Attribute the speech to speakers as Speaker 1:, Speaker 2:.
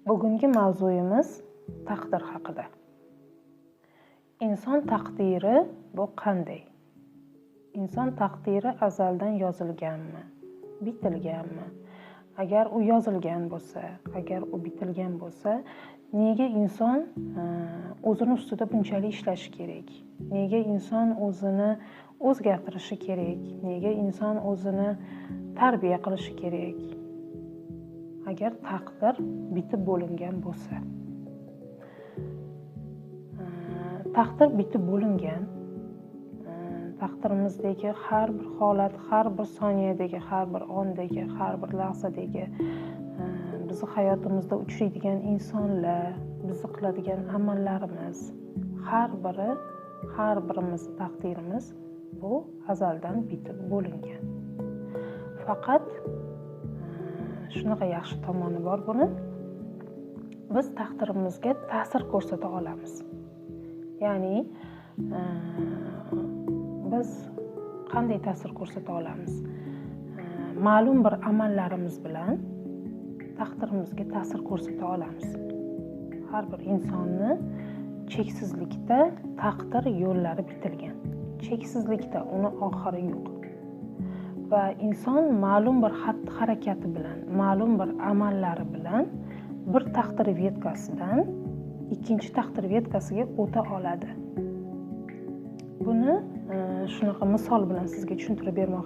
Speaker 1: Bugungi mavzuyimiz taqdir haqida. Inson taqdiri bu qanday? Inson taqdiri azaldan yozilganmi, bitilganmi? Agar u yozilgan bo'lsa, agar u bitilgan bo'lsa, nega inson o'zini ustida bunchalik ishlashi kerak? Nega inson o'zini o'zgartirishi kerak? Nega inson o'zini tarbiya qilishi kerak? Agar taqdir bitib bo'lingan bo'lsa. Taqdir bitib bo'lingan. Taqdirimizdagi har bir holat, har bir soniyadagi, har bir ondagi, har bir lahzadagi bizni hayotimizda uchraydigan insonlar, bizni qiladigan amallarimiz, har birimiz taqdirimiz bu azaldan bitib bo'lingan. Faqat shunaqa yaxshi tomoni bor buni. Biz taqdirimizga ta'sir ko'rsata olamiz. Ya'ni biz qanday ta'sir ko'rsata olamiz? Ma'lum bir amallarimiz bilan taqdirimizga ta'sir ko'rsata olamiz. Har bir insonni cheksizlikda taqdir yo'llari bitilgan. Cheksizlikda uni oxiri yo'q. Va inson ma'lum bir xatti-harakati bilan, ma'lum bir amallari bilan bir taqdir vetkasidan ikkinchi taqdir vetkasiga o'ta oladi. Buni shunaqa misol bilan sizga tushuntirib bermoqchi